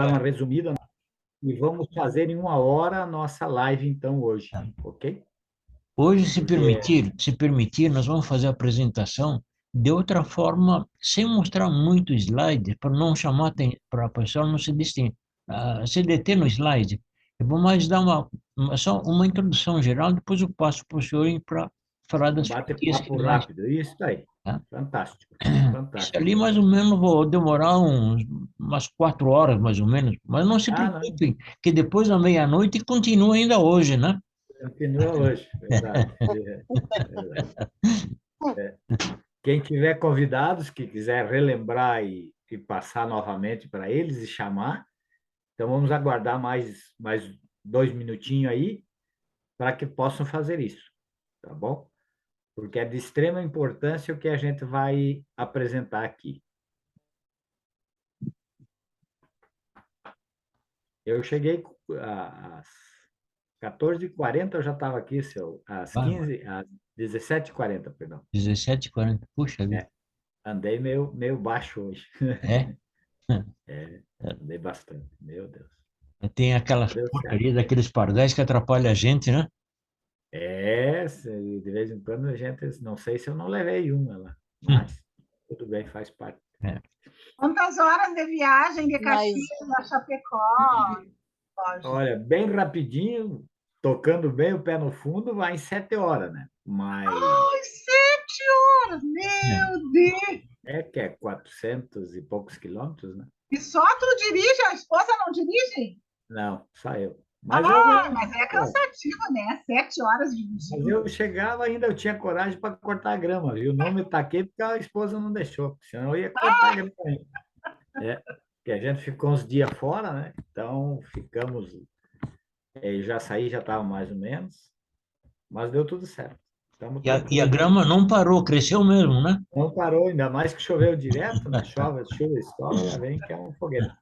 uma resumida, né? E vamos fazer em 1 hora a nossa live, então, hoje, ok? Hoje, Porque se permitir, nós vamos fazer a apresentação de outra forma, sem mostrar muito slide, para não chamar para a pessoa não se deter no slide. Eu vou mais dar só uma introdução geral, depois eu passo para o senhor para falar um das franquias que bate-papo ele mais. rápido, isso aí. Tá? Fantástico, Isso fantástico. ali mais ou menos vou demorar umas 4 horas, mais ou menos. Mas não se Ah, não, preocupem, que depois da meia-noite continua ainda hoje, né? continua hoje, verdade. Verdade. Quem tiver convidados que quiser relembrar e passar novamente para eles e chamar, então vamos aguardar mais 2 minutinhos aí para que possam fazer isso, tá bom? Porque é de extrema importância o que a gente vai apresentar aqui. Eu cheguei às 14h40, eu já estava aqui, às Vai, 15, às 17h40, perdão. 17h40. Puxa vida. É, andei meio baixo hoje. É? É, andei bastante, meu Deus. Tem Mas aquelas deu certo. porcarias daqueles pardais que atrapalham a gente, né? De vez em quando a gente, não sei se eu não levei uma lá, Hum, mas tudo bem, faz parte. é. Quantas horas de viagem de Caxias a Chapecó, Jorge? Olha, bem rapidinho, tocando bem o pé no fundo, vai em 7 horas, né? Mas Ai, 7 horas! É. Meu Deus! é que é 400 e poucos quilômetros, né? E só tu dirige, a esposa não dirige? Não, só eu. Ah, mas é cansativo, né? 7 horas Mas dirigindo. eu chegava ainda, eu tinha coragem para cortar a grama, viu? Não me taquei porque a esposa não deixou, senão eu ia cortar a grama ainda. É, porque a gente ficou uns dias fora, né? Então ficamos, já saí, já estava mais ou menos, mas deu tudo certo. Estamos E a tranquilos. grama não parou, cresceu mesmo, né? Não parou, ainda mais que choveu direto, né? Chove, chuva, escola, já vem que é um foguete.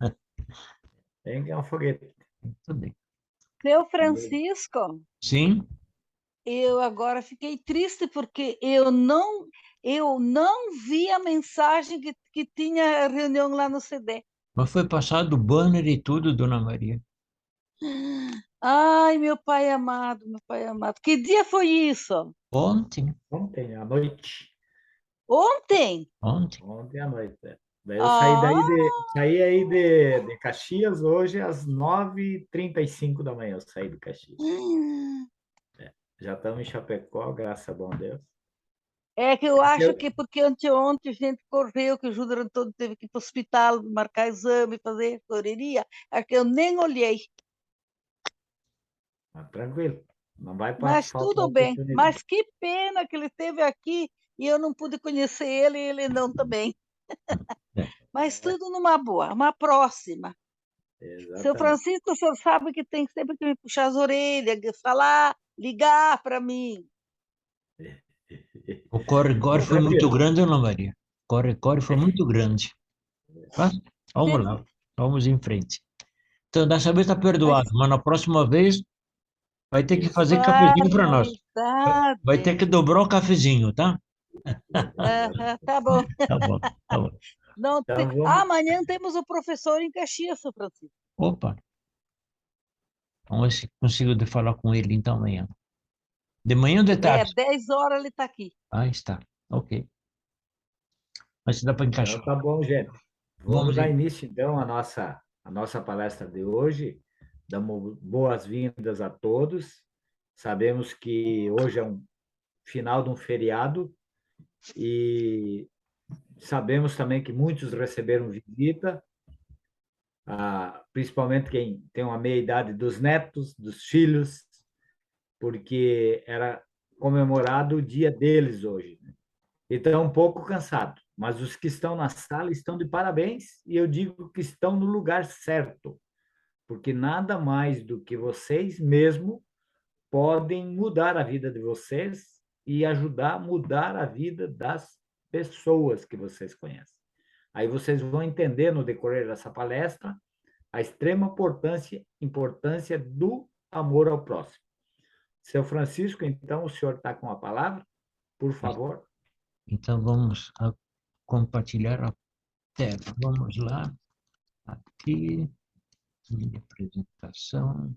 Vem que é um foguete. Tudo bem. Seu Francisco, Sim, eu agora fiquei triste porque eu não vi a mensagem que tinha reunião lá no CD. mas foi passado o banner e tudo, Dona Maria. Ai, meu pai amado, meu pai amado. Que dia foi isso? Ontem, Ontem à noite. Ontem? ontem. Ontem à noite. É. Daí eu Ah, saí aí de Caxias hoje às 9h35 da manhã. Eu saí de Caxias. Já estamos em Chapecó, graças a bom Deus. é que eu acho Eu, que porque anteontem a gente correu, que o Júlio todo teve que ir para o hospital, marcar exame, fazer correria. Acho que eu nem olhei. tranquilo. Não vai Mas faltar tudo bem. oportunidade. Mas que pena que ele esteve aqui e eu não pude conhecer ele e ele não também. É. Mas tudo numa boa, uma próxima. Seu Exatamente. Francisco, o senhor sabe que tem sempre que me puxar as orelhas, falar, ligar para mim. O corre-corre foi muito Tranquilo. grande, Dona Maria. Corre-corre foi muito grande. Tá? Vamos lá, vamos em frente. Então, dessa vez está perdoado, Mas mas na próxima vez vai ter que fazer cafezinho para nós. Vai ter barbaridade. que dobrar o cafezinho, tá? Aham, tá bom. Tá bom, tá bom. Não tem... Então vamos. Amanhã temos o professor em Caxias, seu Francisco. Opa, vamos ver se consigo falar com ele então amanhã. De manhã ou de É, tarde? 10 horas ele está aqui. Ah, está. Ok. Mas se dá para Então encaixar. tá bom, gente. Vamos Vamos dar em. início, então, à nossa palestra de hoje. Damos boas-vindas a todos. Sabemos que hoje é um final de um feriado e sabemos também que muitos receberam visita, principalmente quem tem uma meia-idade dos netos, dos filhos, porque era comemorado o dia deles hoje. E estão um pouco cansados, mas os que estão na sala estão de parabéns e eu digo que estão no lugar certo, porque nada mais do que vocês mesmo podem mudar a vida de vocês e ajudar a mudar a vida das pessoas que vocês conhecem. Aí vocês vão entender no decorrer dessa palestra a extrema importância do amor ao próximo. Seu Francisco, então, o senhor está com a palavra, por favor. Então vamos compartilhar a tela. Vamos lá. Aqui. Minha apresentação.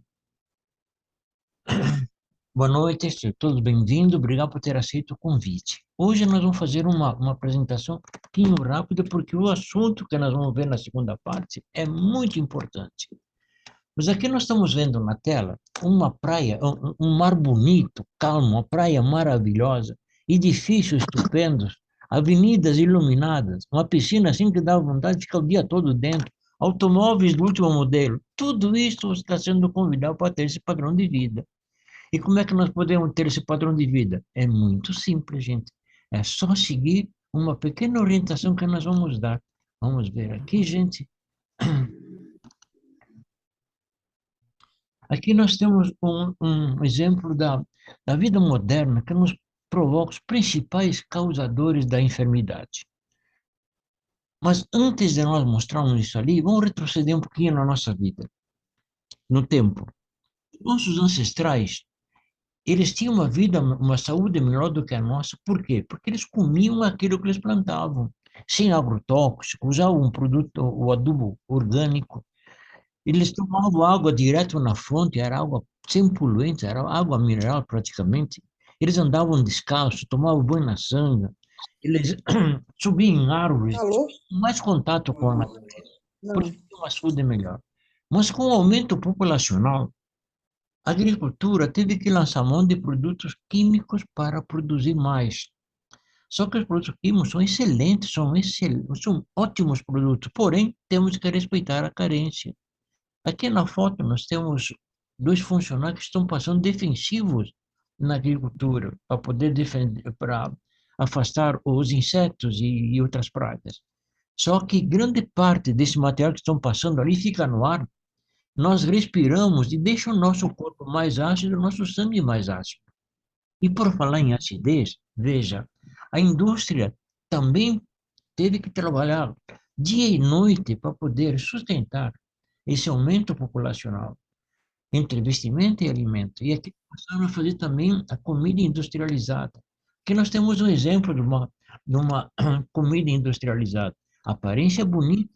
Boa noite, sejam todos bem-vindos. Obrigado por ter aceito o convite. Hoje nós vamos fazer uma apresentação um pouquinho rápida, porque o assunto que nós vamos ver na segunda parte é muito importante. Mas aqui nós estamos vendo na tela uma praia, um mar bonito, calmo, uma praia maravilhosa, edifícios estupendos, avenidas iluminadas, uma piscina assim que dá vontade de ficar o dia todo dentro, automóveis do último modelo. Tudo isso você está sendo convidado para ter esse padrão de vida. E como é que nós podemos ter esse padrão de vida? É muito simples, gente. É só seguir uma pequena orientação que nós vamos dar. Vamos ver aqui, gente. Aqui nós temos um exemplo da vida moderna que nos provoca os principais causadores da enfermidade. Mas antes de nós mostrarmos isso ali, vamos retroceder um pouquinho na nossa vida, no tempo. Nossos ancestrais, eles tinham uma vida, uma saúde melhor do que a nossa. Por quê? Porque eles comiam aquilo que eles plantavam, sem agrotóxico, usavam um produto, o adubo orgânico. Eles tomavam água direto na fonte, era água sem poluentes, era água mineral praticamente. Eles andavam descalços, tomavam banho na sanga, eles subiam em árvores, Alô? tinham mais contato com a natureza, por Não. isso tinham uma saúde melhor. Mas com o aumento populacional, a agricultura teve que lançar mão de produtos químicos para produzir mais. Só que os produtos químicos são excelentes, são ótimos produtos, porém, temos que respeitar a carência. Aqui na foto nós temos dois funcionários que estão passando defensivos na agricultura para poder defender, para afastar os insetos e outras pragas. Só que grande parte desse material que estão passando ali fica no ar, nós respiramos e deixa o nosso corpo mais ácido, o nosso sangue mais ácido. E por falar em acidez, veja, a indústria também teve que trabalhar dia e noite para poder sustentar esse aumento populacional entre investimento e alimento. E aqui passaram a fazer também a comida industrializada. Aqui nós temos um exemplo de uma comida industrializada. A aparência é bonita,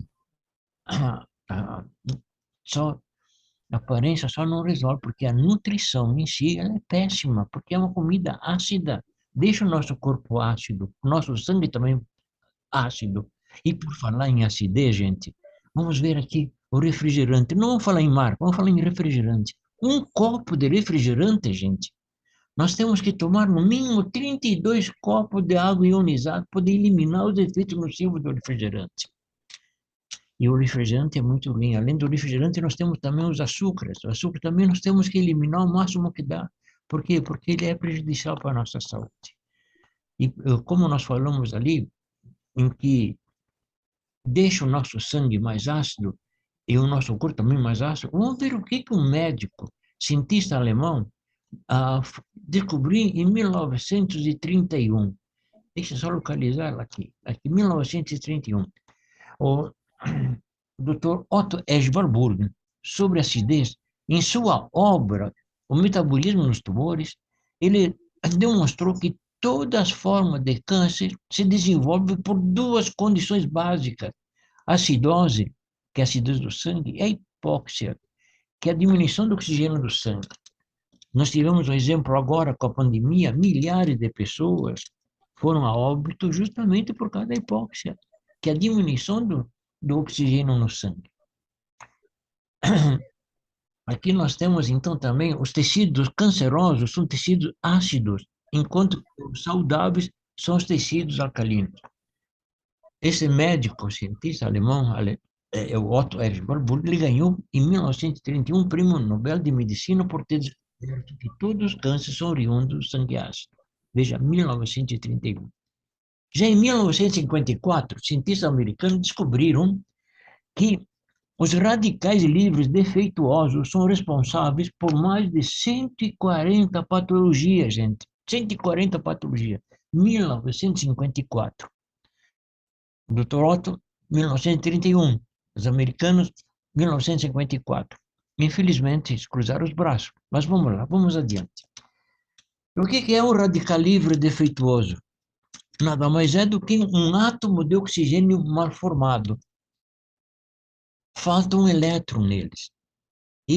só a aparência só não resolve, porque a nutrição em si ela é péssima, porque é uma comida ácida, deixa o nosso corpo ácido, o nosso sangue também ácido. E por falar em acidez, gente, vamos ver aqui o refrigerante. Não vamos falar em marca, vamos falar em refrigerante. Um copo de refrigerante, gente, nós temos que tomar no mínimo 32 copos de água ionizada para poder eliminar os efeitos nocivos do refrigerante. E o refrigerante é muito ruim. Além do refrigerante, nós temos também os açúcares. O açúcar também nós temos que eliminar o máximo que dá. Por quê? Porque ele é prejudicial para a nossa saúde. E como nós falamos ali, em que deixa o nosso sangue mais ácido e o nosso corpo também mais ácido, vamos ver o que um médico, cientista alemão, descobriu em 1931. Deixa eu só localizar ela aqui. Aqui, 1931. O Dr. Otto Eschenburg, sobre acidez, em sua obra O Metabolismo nos Tumores, ele demonstrou que todas as formas de câncer se desenvolvem por duas condições básicas: a acidose, que é a acidez do sangue, e a hipóxia, que é a diminuição do oxigênio do sangue. Nós tivemos um exemplo agora com a pandemia, milhares de pessoas foram a óbito justamente por causa da hipóxia, que é a diminuição do oxigênio no sangue. Aqui nós temos, então, também os tecidos cancerosos são tecidos ácidos, enquanto os saudáveis são os tecidos alcalinos. Esse médico, cientista alemão, o Otto Eschenburg, ele ganhou, em 1931, o Prêmio Nobel de Medicina por ter descoberto que todos os cânceres são oriundos do sangue ácido. Veja, 1931. Já em 1954, cientistas americanos descobriram que os radicais livres defeituosos são responsáveis por mais de 140 patologias, gente. 140 patologias. 1954. O Dr. Otto, 1931. Os americanos, 1954. Infelizmente, eles cruzaram os braços. Mas vamos lá, vamos adiante. O que é um radical livre defeituoso? Nada mais é do que um átomo de oxigênio mal formado. Falta um elétron neles.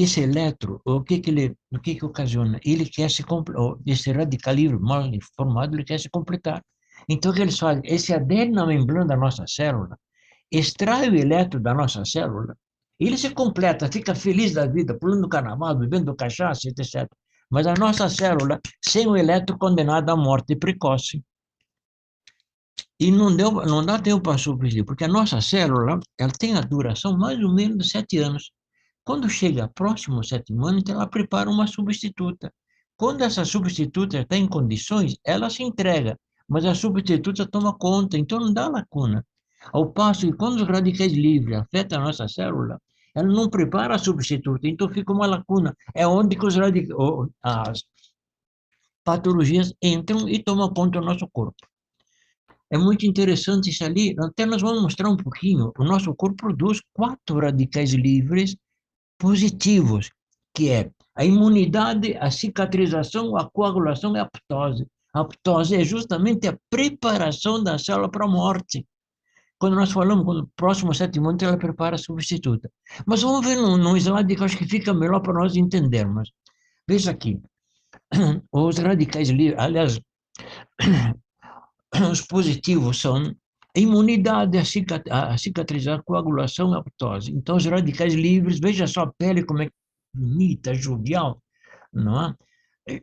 esse elétron, o que que ocasiona? Ele quer se esse radical livre mal formado, ele quer se completar. Então, o que eles fazem? Eles se aderem na membrana da nossa célula, extrai o elétron da nossa célula, ele se completa, fica feliz da vida, pulando carnaval, bebendo cachaça, etc. Mas a nossa célula, sem o elétron, condenada à morte precoce. E não dá tempo para substituir, porque a nossa célula, ela tem a duração mais ou menos de 7 anos. Quando chega próximo ao 7º ano, então ela prepara uma substituta. Quando essa substituta está em condições, ela se entrega, mas a substituta toma conta, então não dá lacuna. Ao passo que quando os radicais livres afetam a nossa célula, ela não prepara a substituta, então fica uma lacuna. É onde que as patologias entram e tomam conta do nosso corpo. É muito interessante isso ali. Até nós vamos mostrar um pouquinho. O nosso corpo produz 4 radicais livres positivos, que é a imunidade, a cicatrização, a coagulação e a apoptose. A apoptose é justamente a preparação da célula para a morte. Quando nós falamos, quando o próximo 7º ano, ela prepara a substituta. Mas vamos ver num slide que eu acho que fica melhor para nós entendermos. Veja aqui. Os radicais livres, aliás, os positivos são a imunidade, a cicatrizar, a coagulação e a apoptose. Então, os radicais livres, veja só a pele como é bonita, jovial, não é?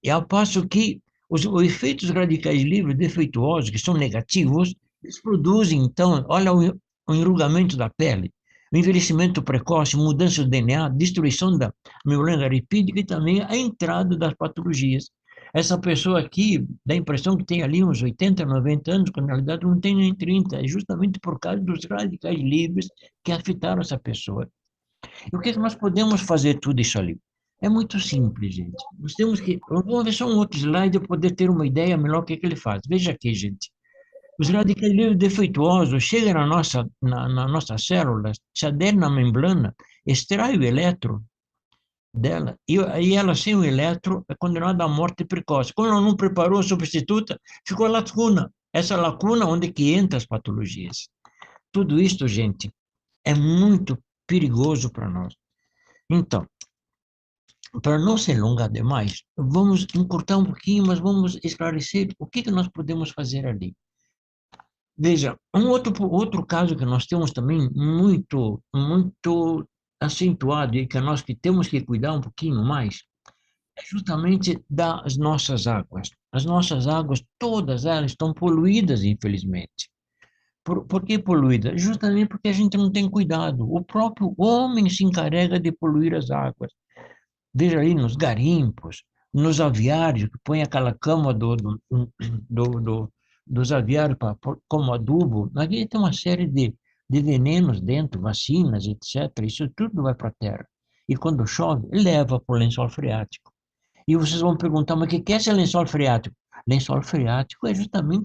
E ao passo que os efeitos radicais livres defeituosos, que são negativos, eles produzem, então, olha o enrugamento da pele, o envelhecimento precoce, mudança do DNA, destruição da membrana lipídica e também a entrada das patologias. Essa pessoa aqui dá a impressão que tem ali uns 80, 90 anos, quando na realidade não tem nem 30, é justamente por causa dos radicais livres que afetaram essa pessoa. E o que nós podemos fazer tudo isso ali? É muito simples, gente. Nós temos que... Vamos ver só um outro slide para poder ter uma ideia melhor do que ele faz. Veja aqui, gente. Os radicais livres defeituosos chegam na nossa célula, se aderem na membrana, extrai o elétron dela, e ela, sem o elétron, é condenada à morte precoce. Como ela não preparou a substituta, ficou a lacuna. Essa lacuna onde que entra as patologias. Tudo isso, gente, é muito perigoso para nós. Então, para não se alongar demais, vamos encurtar um pouquinho, mas vamos esclarecer o que nós podemos fazer ali. Veja, um outro caso que nós temos também muito acentuado e que nós que temos que cuidar um pouquinho mais, é justamente das nossas águas. As nossas águas, todas elas estão poluídas, infelizmente. Por que poluídas? Justamente porque a gente não tem cuidado. O próprio homem se encarrega de poluir as águas. Veja aí nos garimpos, nos aviários, que põe aquela cama dos aviários como adubo. Aqui tem uma série de venenos dentro, vacinas, etc. Isso tudo vai para a terra. E quando chove, leva para o lençol freático. E vocês vão perguntar, mas o que é esse lençol freático? Lençol freático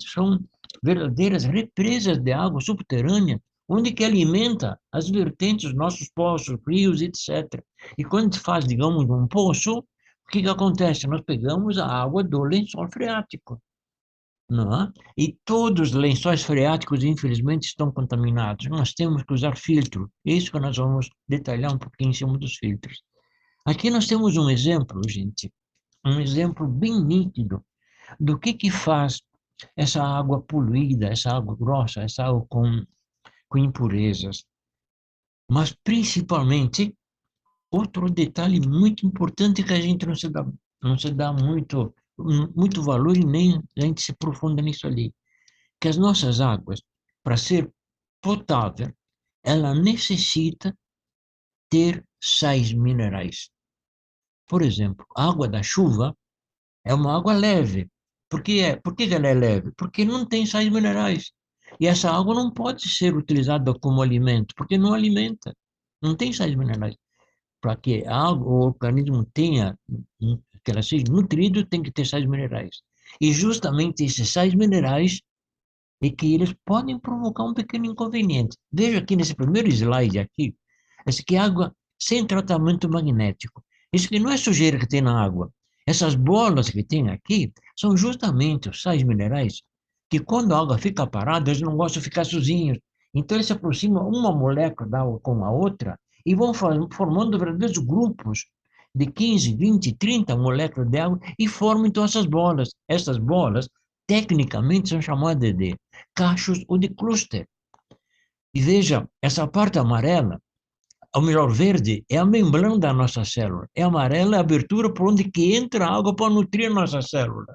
são verdadeiras represas de água subterrânea, onde que alimenta as vertentes dos nossos poços, rios, etc. E quando se faz, digamos, um poço, o que acontece? Nós pegamos a água do lençol freático, não é? E todos os lençóis freáticos, infelizmente, estão contaminados. Nós temos que usar filtro. É isso que nós vamos detalhar um pouquinho em cima dos filtros. Aqui nós temos um exemplo, gente, um exemplo bem nítido do que faz essa água poluída, essa água grossa, essa água com impurezas. Mas, principalmente, outro detalhe muito importante que a gente não se dá muito valor e nem a gente se aprofunda nisso ali, que as nossas águas, para ser potável, ela necessita ter sais minerais. Por exemplo, a água da chuva é uma água leve. Por que ela é leve? Porque não tem sais minerais. E essa água não pode ser utilizada como alimento, porque não alimenta. Não tem sais minerais. Para que o organismo tenha, que ela seja nutrido, tem que ter sais minerais. E justamente esses sais minerais é que eles podem provocar um pequeno inconveniente. Veja aqui nesse primeiro slide aqui, essa aqui é água sem tratamento magnético. Isso aqui não é sujeira que tem na água. Essas bolas que tem aqui são justamente os sais minerais que quando a água fica parada, eles não gostam de ficar sozinhos. Então eles se aproximam uma molécula da água com a outra e vão formando verdadeiros grupos de 15, 20, 30 moléculas de água e formam então essas bolas. Essas bolas, tecnicamente, são chamadas de cachos ou de cluster. E veja, essa parte amarela, ou melhor, verde, é a membrana da nossa célula. É amarela, é a abertura por onde que entra a água para nutrir a nossa célula.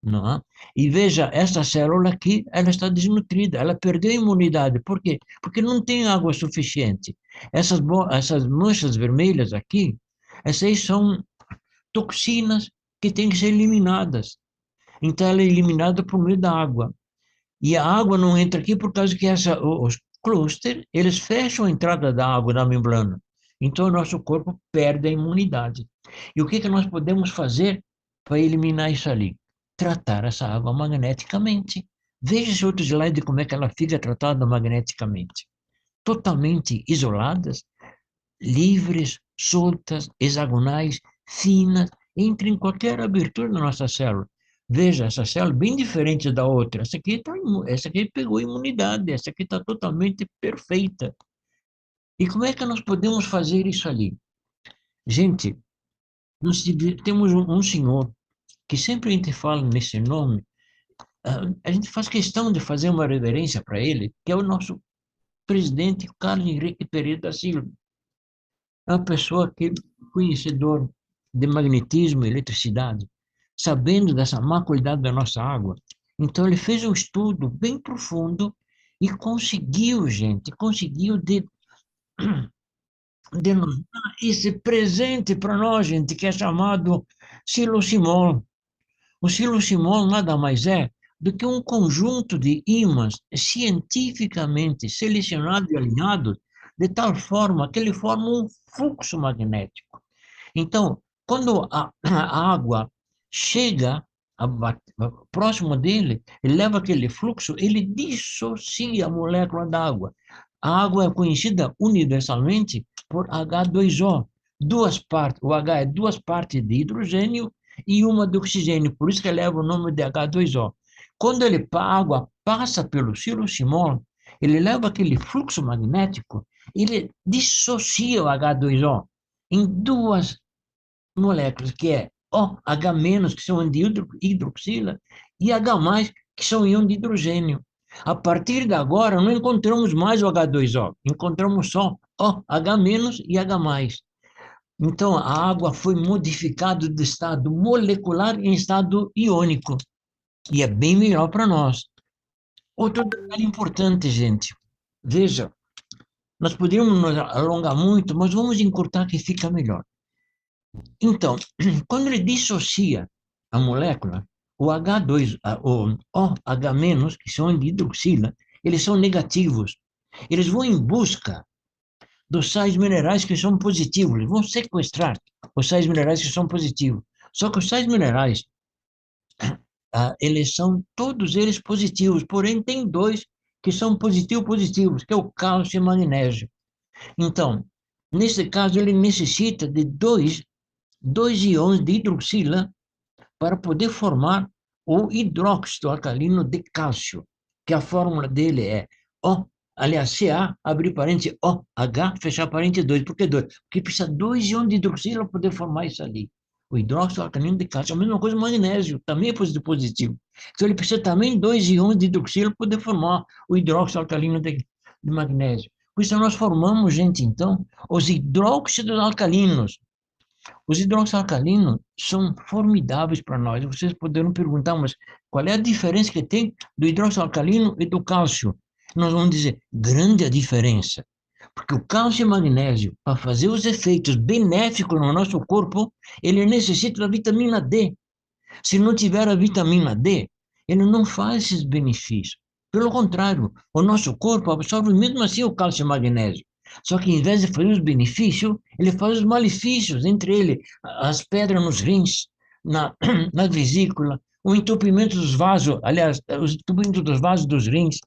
Não é? E veja, essa célula aqui, ela está desnutrida, ela perdeu a imunidade. Por quê? Porque não tem água suficiente. Essas manchas vermelhas aqui, essas aí são toxinas que têm que ser eliminadas. Então, ela é eliminada por meio da água. E a água não entra aqui por causa que os clusters, eles fecham a entrada da água na membrana. Então, o nosso corpo perde a imunidade. E o que nós podemos fazer para eliminar isso ali? Tratar essa água magneticamente. Veja esse outro slide como é que ela fica tratada magneticamente. Totalmente isoladas, livres, soltas, hexagonais, finas, entra em qualquer abertura da nossa célula. Veja, essa célula é bem diferente da outra. Essa aqui pegou imunidade, essa aqui está totalmente perfeita. E como é que nós podemos fazer isso ali? Gente, nós temos um senhor que sempre a gente fala nesse nome, a gente faz questão de fazer uma reverência para ele, que é o nosso presidente Carlos Henrique Pereira da Silva. É uma pessoa que conhecedor de magnetismo e eletricidade, sabendo dessa má qualidade da nossa água. Então ele fez um estudo bem profundo e conseguiu, gente, conseguiu de nos dar esse presente para nós, gente, que é chamado silocimol. O silocimol nada mais é do que um conjunto de ímãs cientificamente selecionados e alinhados de tal forma que ele forma um fluxo magnético. Então, quando a água chega próximo dele, ele leva aquele fluxo, ele dissocia a molécula d'água. A água é conhecida universalmente por H2O. Duas partes, o H é duas partes de hidrogênio e uma de oxigênio, por isso que leva o nome de H2O. Quando a água passa pelo silocimol, ele leva aquele fluxo magnético, ele dissocia o H2O em duas moléculas, que é OH-, que são de hidroxila, e H+, que são íons de hidrogênio. A partir de agora, não encontramos mais o H2O, encontramos só OH- e H+. Então, a água foi modificada de estado molecular em estado iônico, e é bem melhor para nós. Outro detalhe importante, gente, veja, nós poderíamos nos alongar muito, mas vamos encurtar que fica melhor. Então, quando ele dissocia a molécula, o H2, o OH-, que são de hidroxila, eles são negativos. Eles vão em busca dos sais minerais que são positivos, eles vão sequestrar os sais minerais que são positivos. Só que os sais minerais, eles são todos eles positivos, porém tem dois que são positivos, que é o cálcio e o magnésio. Então, nesse caso, ele necessita de dois íons de hidroxila para poder formar o hidróxido alcalino de cálcio, que a fórmula dele é Ca, abrir parênteses, OH, fechar parênteses 2. Por que 2? Porque precisa 2 íons de hidroxila para poder formar isso ali. O hidróxido alcalino de cálcio é a mesma coisa que o magnésio, também é positivo. Então ele precisa também 2 íons de hidroxila para poder formar o hidróxido alcalino de magnésio. Por isso nós formamos, gente, então, os hidróxidos alcalinos. Os hidróxidos alcalinos são formidáveis para nós. Vocês poderão perguntar, mas qual é a diferença que tem do hidróxido alcalino e do cálcio? Nós vamos dizer, grande a diferença. Porque o cálcio e o magnésio, para fazer os efeitos benéficos no nosso corpo, ele necessita da vitamina D. Se não tiver a vitamina D, ele não faz esses benefícios. Pelo contrário, o nosso corpo absorve mesmo assim o cálcio e o magnésio. Só que, em vez de fazer os benefícios, ele faz os malefícios, entre eles as pedras nos rins, na vesícula, o entupimento dos vasos, aliás, o entupimento dos vasos dos rins,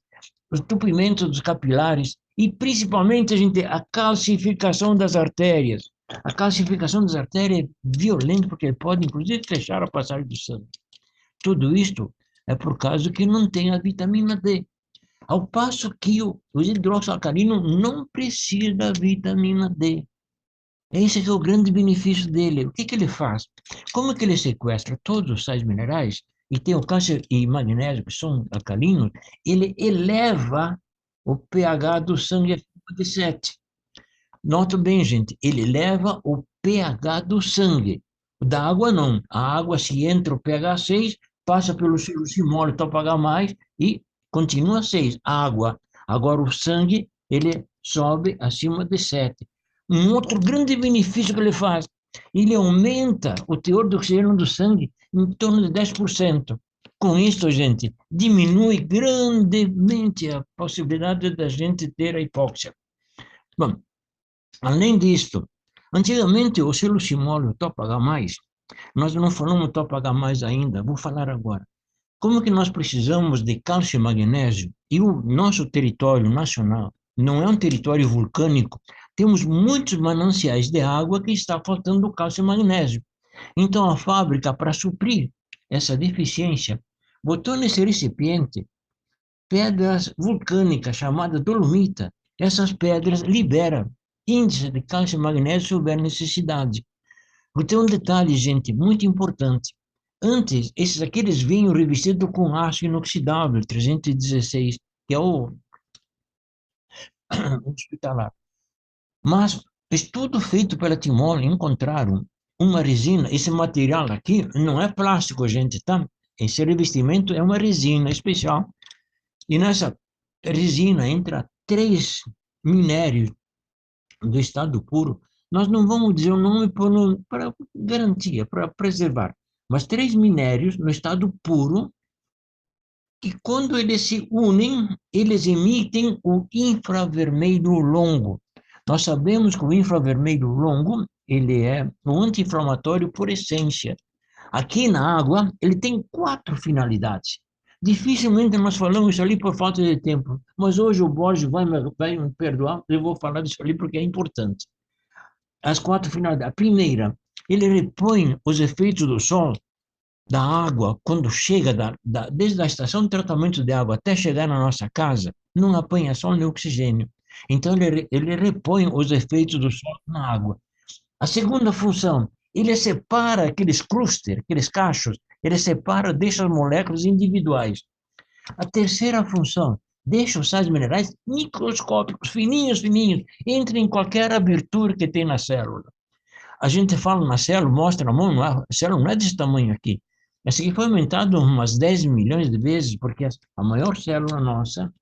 o entupimento dos capilares e, principalmente, a calcificação das artérias. A calcificação das artérias é violenta, porque ele pode, inclusive, fechar a passagem do sangue. Tudo isto é por causa que não tem a vitamina D. Ao passo que o hidroxalcalino não precisa da vitamina D. Esse que é o grande benefício dele. O que que ele faz? Como é que ele sequestra todos os sais minerais e tem o cálcio e magnésio, que são alcalinos, ele eleva o pH do sangue acima de 7. Nota bem, gente, ele eleva o pH do sangue. Da água, não. A água, se entra o pH 6, passa pelo silicimóleo, então paga mais e continua 6. A água. Agora, o sangue, ele sobe acima de 7. Um outro grande benefício que ele faz, ele aumenta o teor de oxigênio do sangue em torno de 10%. Com isso, gente, diminui grandemente a possibilidade da gente ter a hipóxia. Bom, além disto, antigamente o silicimóleo top H+, nós não falamos top H+, ainda, vou falar agora. Como que nós precisamos de cálcio e magnésio e o nosso território nacional não é um território vulcânico, temos muitos mananciais de água que está faltando cálcio e magnésio. Então a fábrica, para suprir essa deficiência, botou nesse recipiente pedras vulcânicas chamadas dolomita. Essas pedras liberam índice de cálcio e magnésio se houver necessidade. Tem um detalhe, gente, muito importante. Antes, esses aqui eles vinham revestidos com aço inoxidável 316, que é o hospitalar. Mas estudo feito pela Timor encontraram uma resina. Esse material aqui não é plástico, gente, tá? Esse revestimento é uma resina especial. E nessa resina entra 3 minérios do estado puro. Nós não vamos dizer o nome para garantia, para preservar, mas 3 minérios no estado puro, que quando eles se unem, eles emitem o infravermelho longo. Nós sabemos que o infravermelho longo, ele é um anti-inflamatório por essência. Aqui na água, ele tem 4 finalidades. Dificilmente nós falamos isso ali por falta de tempo, mas hoje o Borges vai me perdoar, eu vou falar disso ali porque é importante. As 4 finalidades. A primeira, ele repõe os efeitos do sol, da água, quando chega, desde a estação de tratamento de água até chegar na nossa casa, não apanha sol nem oxigênio. Então, ele repõe os efeitos do sol na água. A segunda função, ele separa aqueles clusters, aqueles cachos, ele separa, deixa as moléculas individuais. A terceira função, deixa os sais minerais microscópicos, fininhos, fininhos, entrem em qualquer abertura que tem na célula. A gente fala na célula, mostra a mão, a célula não é desse tamanho aqui. Essa aqui foi aumentada umas 10 milhões de vezes, porque a maior célula nossa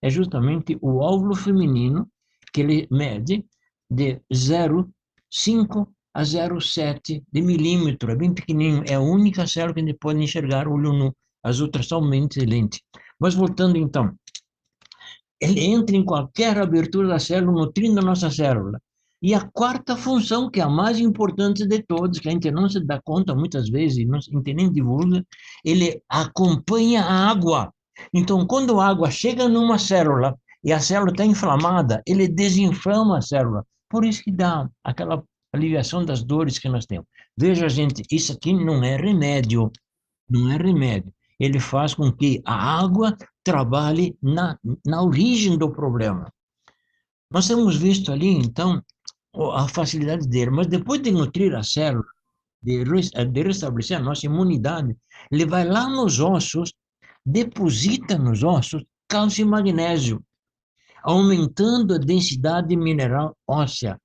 é justamente o óvulo feminino, que ele mede de 0,5 a 0,7 de milímetro, é bem pequenininho, é a única célula que a gente pode enxergar olho nu, as outras somente lente. Mas voltando então, ele entra em qualquer abertura da célula, nutrindo a nossa célula. E a quarta função, que é a mais importante de todas, que a gente não se dá conta muitas vezes, não se nem divulga, ele acompanha a água. Então, quando a água chega numa célula e a célula está inflamada, ele desinflama a célula. Por isso que dá aquela aliviação das dores que nós temos. Veja, gente, isso aqui não é remédio. Não é remédio. Ele faz com que a água trabalhe na origem do problema. Nós temos visto ali, então, a facilidade dele, mas depois de nutrir a célula, de restabelecer a nossa imunidade, ele vai lá nos ossos, deposita nos ossos cálcio e magnésio, aumentando a densidade mineral óssea.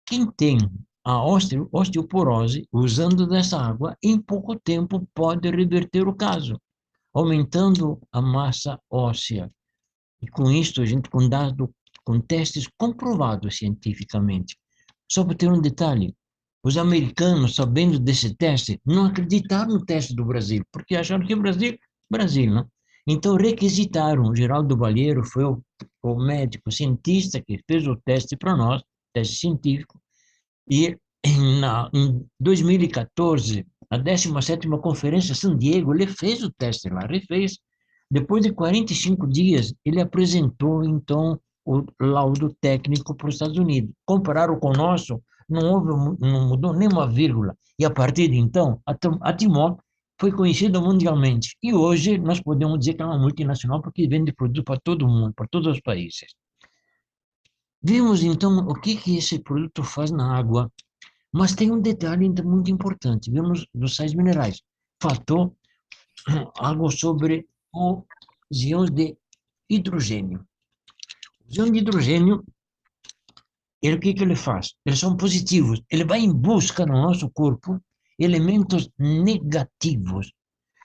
Quem tem a osteoporose, usando dessa água, em pouco tempo pode reverter o caso, aumentando a massa óssea. E com isso, a gente, com testes comprovados cientificamente. Só para ter um detalhe, os americanos, sabendo desse teste, não acreditaram no teste do Brasil, porque acharam que o Brasil, não? Então, requisitaram. O Geraldo Balheiro foi o médico cientista que fez o teste para nós, teste científico, e em 2014, a 17ª Conferência San Diego, ele fez o teste lá, refez. Depois de 45 dias, ele apresentou, então, o laudo técnico para os Estados Unidos. Compararam com o nosso, não mudou nem uma vírgula. E a partir de então, a Timor foi conhecida mundialmente. E hoje nós podemos dizer que é uma multinacional porque vende produto para todo mundo, para todos os países. Vimos, então, o que esse produto faz na água. Mas tem um detalhe muito importante. Vimos dos sais minerais. Faltou algo sobre os íons de hidrogênio. Os íons de hidrogênio, ele, o que ele faz? Eles são positivos. Ele vai em busca no nosso corpo elementos negativos.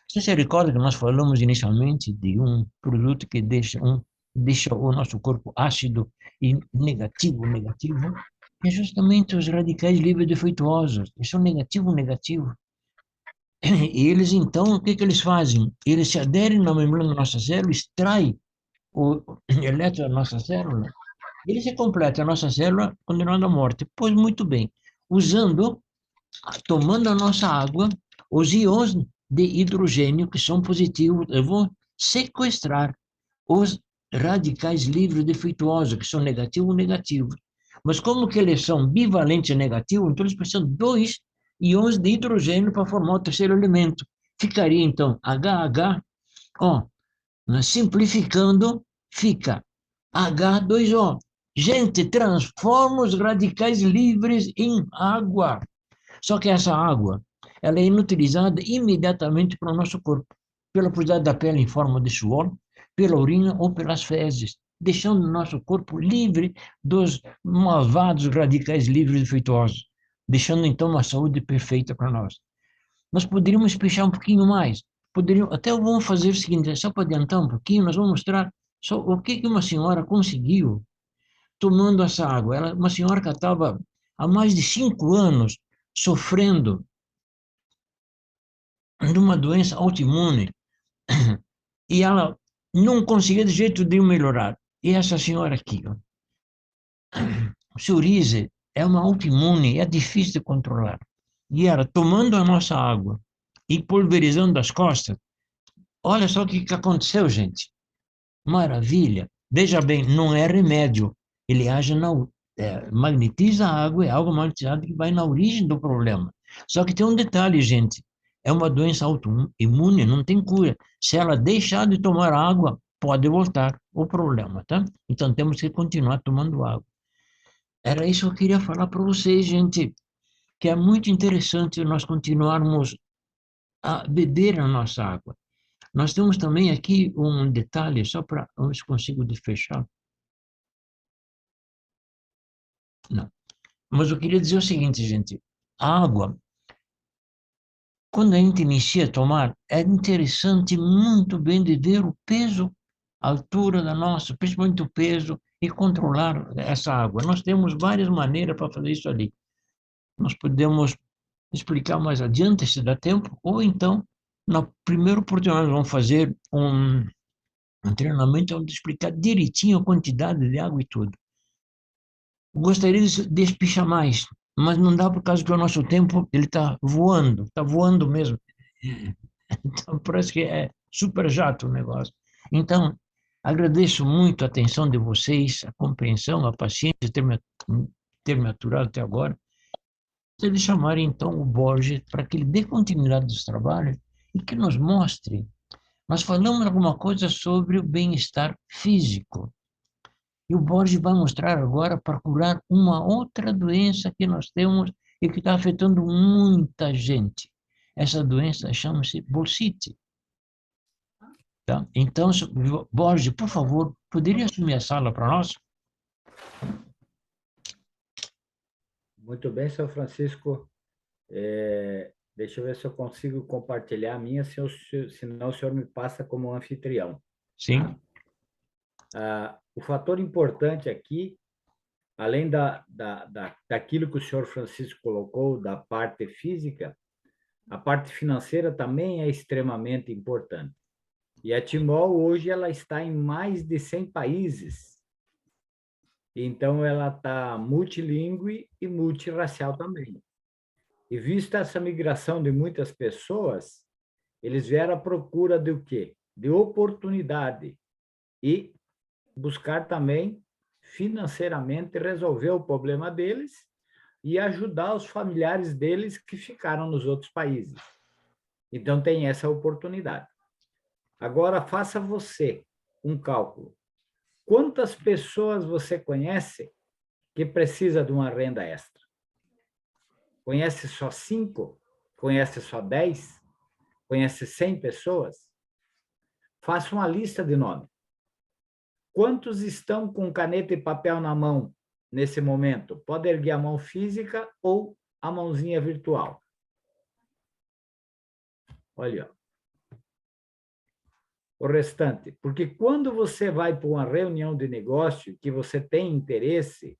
Você se recorda que nós falamos inicialmente de um produto que deixa o nosso corpo ácido e negativo? É justamente os radicais livres defeituosos. Eles são negativo. E eles, então, o que eles fazem? Eles se aderem na membrana da nossa célula, extraem o elétron da nossa célula, ele se completa a nossa célula condenada à morte. Pois muito bem, tomando a nossa água, os íons de hidrogênio, que são positivos, eu vou sequestrar os radicais livres defeituosos, que são negativos. Mas como que eles são bivalentes negativos, então eles precisam de 2 íons de hidrogênio para formar o terceiro elemento. Ficaria, então, HH, simplificando, fica H2O. Gente, transforma os radicais livres em água. Só que essa água, ela é inutilizada imediatamente para o nosso corpo, pela porosidade da pele em forma de suor, pela urina ou pelas fezes, deixando o nosso corpo livre dos malvados radicais livres defeituosos, deixando então uma saúde perfeita para nós. Nós poderíamos espichar um pouquinho mais, até vamos fazer o seguinte, só para adiantar um pouquinho, nós vamos mostrar só o que uma senhora conseguiu tomando essa água. Uma senhora que estava há mais de 5 anos sofrendo de uma doença autoimune e ela não conseguia de jeito nenhum melhorar. E essa senhora aqui, psoríase, é uma autoimune, é difícil de controlar. E ela, tomando a nossa água e pulverizando as costas, olha só o que aconteceu, gente. Maravilha. Veja bem, não é remédio. Ele age magnetiza a água, é algo magnetizado que vai na origem do problema. Só que tem um detalhe, gente. É uma doença autoimune, não tem cura. Se ela deixar de tomar água, pode voltar o problema, tá? Então temos que continuar tomando água. Era isso que eu queria falar para vocês, gente, que é muito interessante nós continuarmos a beber a nossa água. Nós temos também aqui um detalhe, só para ver se consigo fechar. Não. Mas eu queria dizer o seguinte, gente. A água, quando a gente inicia a tomar, é interessante muito bem de ver o peso, a altura da nossa, principalmente o peso, e controlar essa água. Nós temos várias maneiras para fazer isso ali. Nós podemos explicar mais adiante, se dá tempo, ou então, na primeira oportunidade, vamos fazer um treinamento onde explicar direitinho a quantidade de água e tudo. Gostaria de despichar mais, mas não dá por causa que o nosso tempo ele está voando mesmo. Então, parece que é super jato o negócio. Então, agradeço muito a atenção de vocês, a compreensão, a paciência, ter me aturado até agora. Gostaria de chamar, então, o Borges para que ele dê continuidade dos trabalhos e que nos mostre. Nós falamos alguma coisa sobre o bem-estar físico. E o Borges vai mostrar agora para curar uma outra doença que nós temos e que está afetando muita gente. Essa doença chama-se bursite. Tá? Então, Borges, por favor, poderia assumir a sala para nós? Muito bem, São Francisco. Deixa eu ver se eu consigo compartilhar a minha, senão o senhor me passa como anfitrião. Sim. O fator importante aqui, além daquilo que o senhor Francisco colocou, da parte física, a parte financeira também é extremamente importante. E a Timor, hoje, ela está em mais de 100 países. Então, ela está multilingüe e multirracial também. E vista essa migração de muitas pessoas, eles vieram à procura de o quê? De oportunidade e buscar também financeiramente resolver o problema deles e ajudar os familiares deles que ficaram nos outros países. Então, tem essa oportunidade. Agora, faça você um cálculo. Quantas pessoas você conhece que precisa de uma renda extra? Conhece só 5? Conhece só 10? Conhece 100 pessoas? Faça uma lista de nomes. Quantos estão com caneta e papel na mão nesse momento? Pode erguer a mão física ou a mãozinha virtual. Olha, o restante. Porque quando você vai para uma reunião de negócio que você tem interesse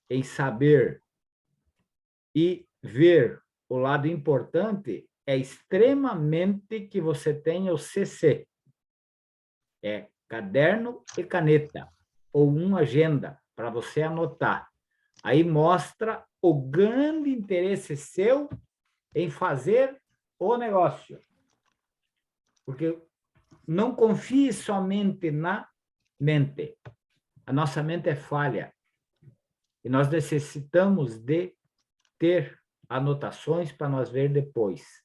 em saber e ver o lado importante, é extremamente que você tenha o CC. É caderno e caneta, ou uma agenda, para você anotar. Aí mostra o grande interesse seu em fazer o negócio. Porque não confie somente na mente. A nossa mente é falha. E nós necessitamos de ter anotações para nós ver depois.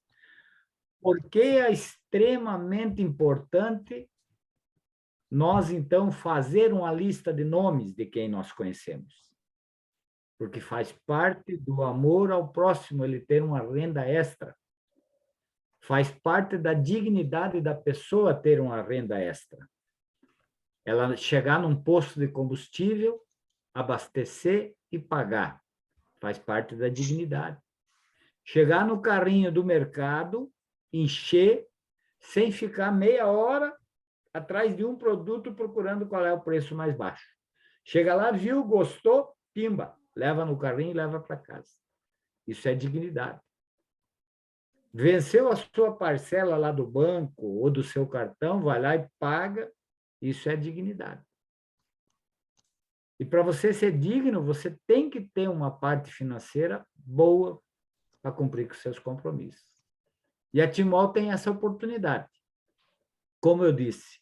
Porque é extremamente importante nós, então, fazer uma lista de nomes de quem nós conhecemos. Porque faz parte do amor ao próximo ele ter uma renda extra. Faz parte da dignidade da pessoa ter uma renda extra. Ela chegar num posto de combustível, abastecer e pagar. Faz parte da dignidade. Chegar no carrinho do mercado, encher, sem ficar meia hora atrás de um produto procurando qual é o preço mais baixo. Chega lá, viu, gostou, pimba, leva no carrinho e leva para casa. Isso é dignidade. Venceu a sua parcela lá do banco ou do seu cartão, vai lá e paga, isso é dignidade. E para você ser digno, você tem que ter uma parte financeira boa para cumprir com seus compromissos. E a Timol tem essa oportunidade. Como eu disse,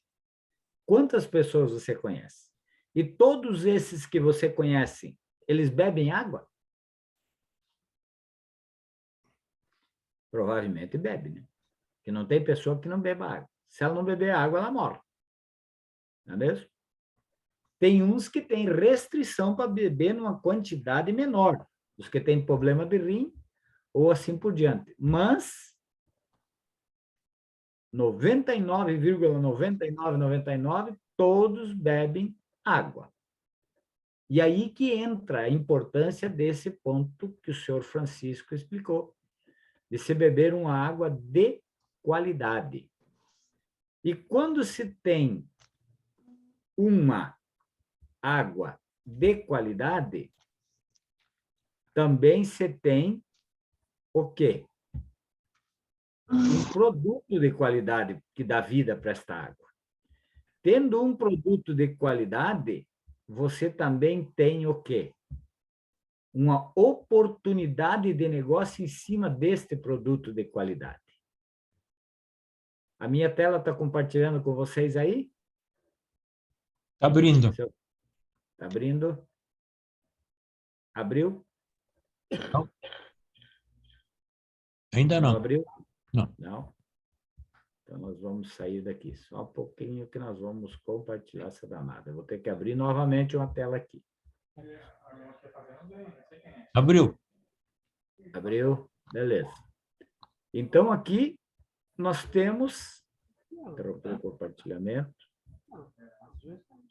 quantas pessoas você conhece? E todos esses que você conhece, eles bebem água? Provavelmente bebe, né? Porque não tem pessoa que não beba água. Se ela não beber água, ela morre. Não é mesmo? Tem uns que têm restrição para beber numa quantidade menor. Os que têm problema de rim ou assim por diante. Mas 99,9999 todos bebem água. E aí que entra a importância desse ponto que o senhor Francisco explicou, de se beber uma água de qualidade. E quando se tem uma água de qualidade, também se tem o quê? Um produto de qualidade que dá vida para esta água. Tendo um produto de qualidade, você também tem o quê? Uma oportunidade de negócio em cima deste produto de qualidade. A minha tela está compartilhando com vocês aí? Está abrindo. Está abrindo? Abriu? Não. Ainda não. Não abriu? Não. Não? Então, nós vamos sair daqui. Só um pouquinho que nós vamos compartilhar essa danada. Eu vou ter que abrir novamente uma tela aqui. Abriu. Abriu? Beleza. Então, aqui nós temos... Interromper o compartilhamento.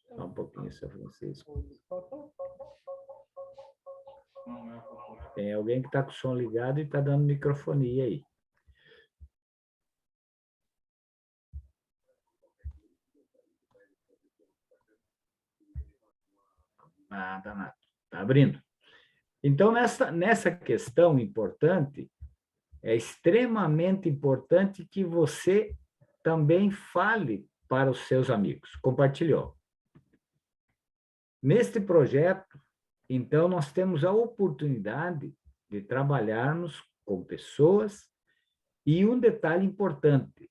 Só um pouquinho, seu Francisco. Tem alguém que está com o som ligado e está dando microfonia aí. Ah, danado. Está abrindo. Então, nessa questão importante, é extremamente importante que você também fale para os seus amigos. Compartilhou. Neste projeto, então, nós temos a oportunidade de trabalharmos com pessoas e um detalhe importante,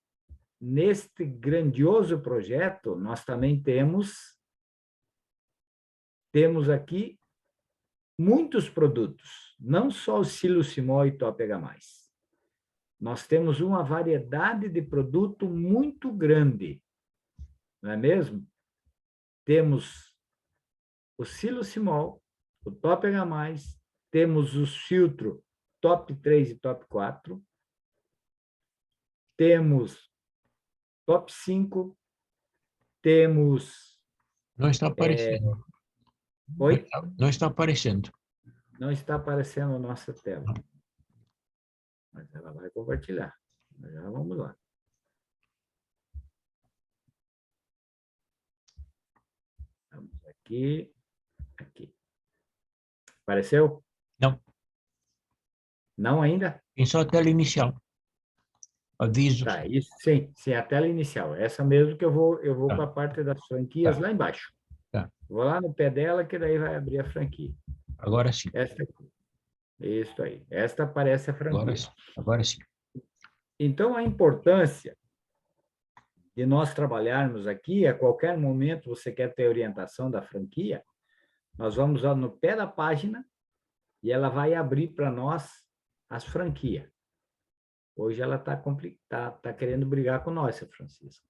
neste grandioso projeto, nós também temos aqui muitos produtos, não só o Silosimol e Topega Mais. nós temos uma variedade de produto muito grande, não é mesmo? Temos o silosimol, o top H+, temos os filtros top 3 e top 4, temos top 5, temos... Não está aparecendo. Oi? Não está aparecendo. Não está aparecendo a nossa tela. Mas ela vai compartilhar. Já vamos lá. Vamos aqui. Aqui. Apareceu? Não. Não ainda? Tem só a tela inicial. Aviso. Tá, isso, sim, a tela inicial. Essa mesmo que eu vou Tá. para a parte das franquias Tá. lá embaixo. Tá. Vou lá no pé dela, que daí vai abrir a franquia. Agora sim. Esta aqui. Isso aí. Esta aparece a franquia. Agora sim. Agora sim. Então, a importância de nós trabalharmos aqui, a qualquer momento você quer ter orientação da franquia, nós vamos lá no pé da página e ela vai abrir para nós as franquias. Hoje ela tá querendo brigar com nós, Francisco.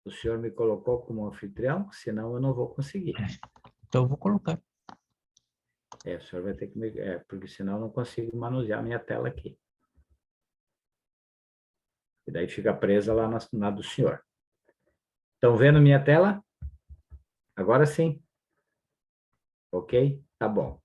O senhor me colocou como anfitrião, senão eu não vou conseguir. Então, eu vou colocar. O senhor vai ter que me... porque senão eu não consigo manusear a minha tela aqui. E daí fica presa lá na do senhor. Estão vendo minha tela? Agora sim. Ok? Tá bom.